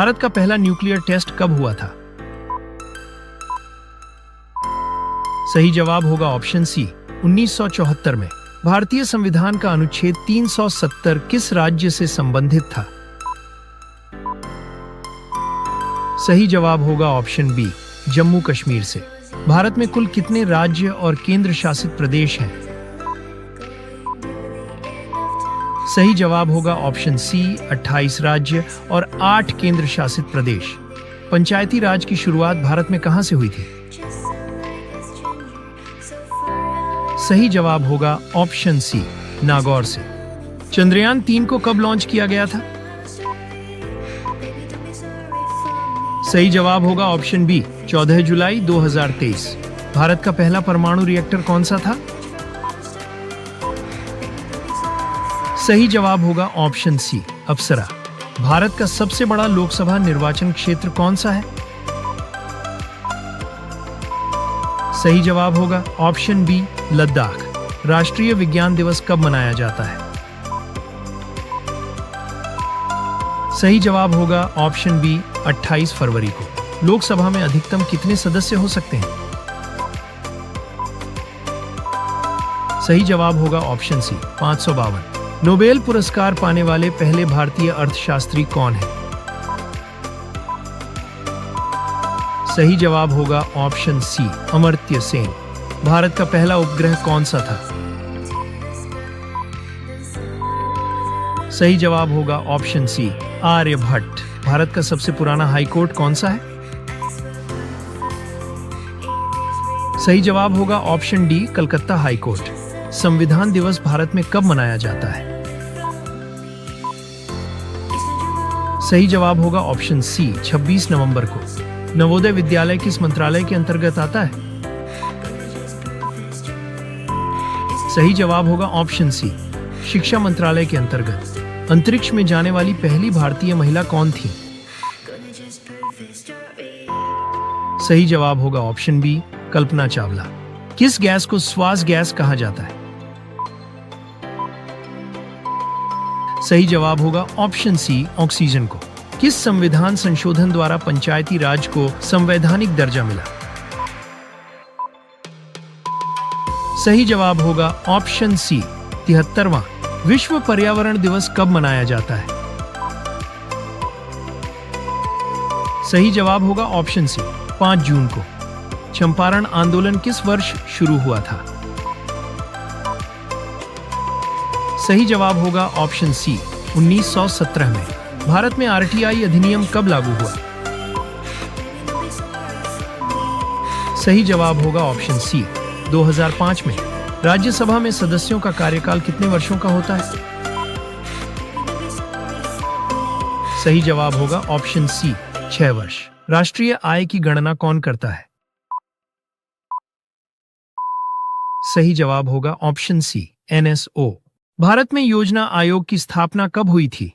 भारत का पहला nuclear test कब हुआ था? सही जवाब होगा ऑप्शन सी, 1974 में। भारतीय संविधान का अनुच्छेद 370 किस राज्य से संबंधित था? सही जवाब होगा ऑप्शन बी, जम्मू कश्मीर से। भारत में कुल कितने राज्य और केंद्र शासित प्रदेश हैं? सही जवाब होगा ऑप्शन सी, 28 राज्य और 8 केंद्र शासित प्रदेश। पंचायती राज की शुरुआत भारत में कहां से हुई थी? सही जवाब होगा ऑप्शन सी, नागौर से। चंद्रयान 3 को कब लॉन्च किया गया था? सही जवाब होगा ऑप्शन बी, 14 जुलाई 2023। भारत का पहला परमाणु रिएक्टर कौन सा था? सही जवाब होगा ऑप्शन सी, अप्सरा। भारत का सबसे बड़ा लोकसभा निर्वाचन क्षेत्र कौन सा है? सही जवाब होगा ऑप्शन बी, लद्दाख। राष्ट्रीय विज्ञान दिवस कब मनाया जाता है? सही जवाब होगा ऑप्शन बी, 28 फरवरी को। लोकसभा में अधिकतम कितने सदस्य हो सकते हैं? सही जवाब होगा ऑप्शन सी, 552। नोबेल पुरस्कार पाने वाले पहले भारतीय अर्थशास्त्री कौन है? सही जवाब होगा ऑप्शन सी, अमर्त्य सेन। भारत का पहला उपग्रह कौन सा था? सही जवाब होगा ऑप्शन सी, आर्यभट्ट। भारत का सबसे पुराना हाईकोर्ट कौन सा है? सही जवाब होगा ऑप्शन डी, कलकत्ता हाईकोर्ट। संविधान दिवस भारत में कब मनाया जाता है? सही जवाब होगा ऑप्शन सी, 26 नवंबर को। नवोदय विद्यालय किस मंत्रालय के अंतर्गत आता है? सही जवाब होगा ऑप्शन सी, शिक्षा मंत्रालय के अंतर्गत। अंतरिक्ष में जाने वाली पहली भारतीय महिला कौन थी? सही जवाब होगा ऑप्शन बी, कल्पना चावला। किस गैस को श्वास गैस कहा जाता है? सही जवाब होगा ऑप्शन सी, ऑक्सीजन को। किस संविधान संशोधन द्वारा पंचायती राज को संवैधानिक दर्जा मिला? सही जवाब होगा ऑप्शन सी, 73वां। विश्व पर्यावरण दिवस कब मनाया जाता है? सही जवाब होगा ऑप्शन सी, 5 जून को। चंपारण आंदोलन किस वर्ष शुरू हुआ था? सही जवाब होगा ऑप्शन सी, 1917 में। भारत में आरटीआई अधिनियम कब लागू हुआ? सही जवाब होगा ऑप्शन सी, 2005 में। राज्यसभा में सदस्यों का कार्यकाल कितने वर्षों का होता है? सही जवाब होगा ऑप्शन सी, 6 वर्ष। राष्ट्रीय आय की गणना कौन करता है? सही जवाब होगा ऑप्शन सी, एनएसओ। भारत में योजना आयोग की स्थापना कब हुई थी?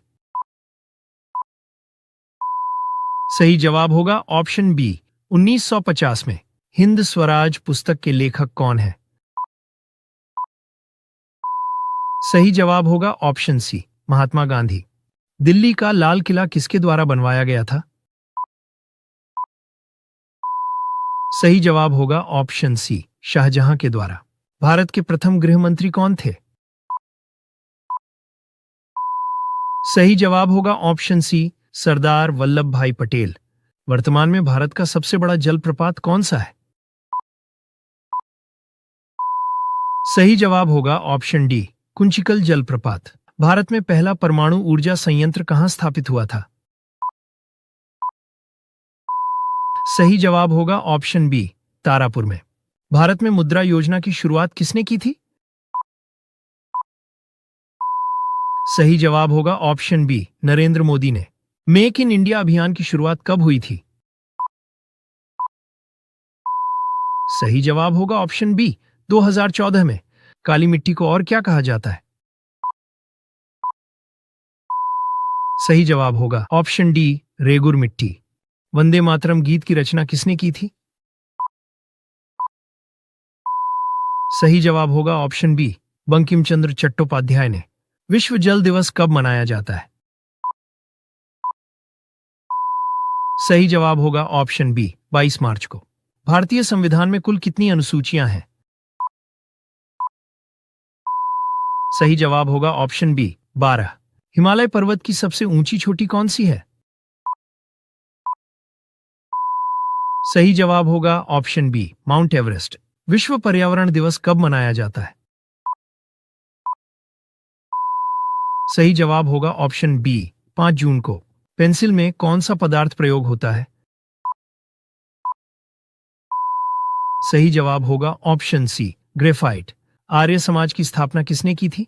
सही जवाब होगा ऑप्शन बी, 1950 में। हिंद स्वराज पुस्तक के लेखक कौन है? सही जवाब होगा ऑप्शन सी, महात्मा गांधी। दिल्ली का लाल किला किसके द्वारा बनवाया गया था? सही जवाब होगा ऑप्शन सी, शाहजहां के द्वारा। भारत के प्रथम गृह मंत्री कौन थे? सही जवाब होगा ऑप्शन सी, सरदार वल्लभ भाई पटेल। वर्तमान में भारत का सबसे बड़ा जलप्रपात कौन सा है? सही जवाब होगा ऑप्शन डी, कुंचिकल जलप्रपात। भारत में पहला परमाणु ऊर्जा संयंत्र कहां स्थापित हुआ था? सही जवाब होगा ऑप्शन बी, तारापुर में। भारत में मुद्रा योजना की शुरुआत किसने की थी? सही जवाब होगा ऑप्शन बी, नरेंद्र मोदी ने। मेक इन इंडिया अभियान की शुरुआत कब हुई थी? सही जवाब होगा ऑप्शन बी, 2014 में। काली मिट्टी को और क्या कहा जाता है? सही जवाब होगा ऑप्शन डी, रेगुर मिट्टी। वंदे मातरम गीत की रचना किसने की थी? सही जवाब होगा ऑप्शन बी, बंकिम चंद्र चट्टोपाध्याय ने। विश्व जल दिवस कब मनाया जाता है? सही जवाब होगा ऑप्शन बी 22 मार्च को। भारतीय संविधान में कुल कितनी अनुसूचियां हैं? सही जवाब होगा ऑप्शन बी 12। हिमालय पर्वत की सबसे ऊंची चोटी कौन सी है? सही जवाब होगा ऑप्शन बी माउंट एवरेस्ट। विश्व पर्यावरण दिवस कब मनाया जाता है? सही जवाब होगा ऑप्शन बी 5 जून को। पेंसिल में कौन सा पदार्थ प्रयोग होता है? सही जवाब होगा ऑप्शन सी ग्रेफाइट। आर्य समाज की स्थापना किसने की थी?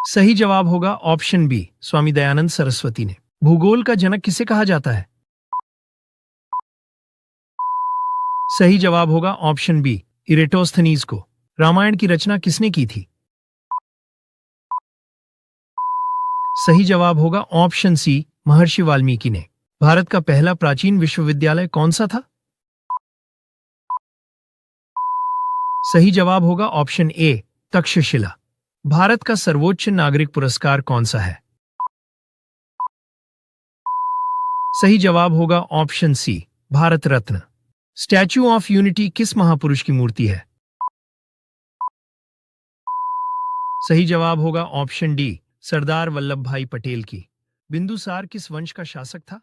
सही जवाब होगा ऑप्शन बी स्वामी दयानंद सरस्वती ने। भूगोल का जनक किसे कहा जाता है? सही जवाब होगा ऑप्शन बी इरेटोस्थनीज को। रामायण की रचना किसने की थी? सही जवाब होगा ऑप्शन सी महर्षि वाल्मीकि ने। भारत का पहला प्राचीन विश्वविद्यालय कौन सा था? सही जवाब होगा ऑप्शन ए तक्षशिला। भारत का सर्वोच्च नागरिक पुरस्कार कौन सा है? सही जवाब होगा option C Bharat Ratna. Statue of Unity किस महापुरुष की मूर्ति है? सही जवाब होगा ऑप्शन डी सरदार वल्लभ भाई पटेल की। बिंदुसार किस वंश का शासक था?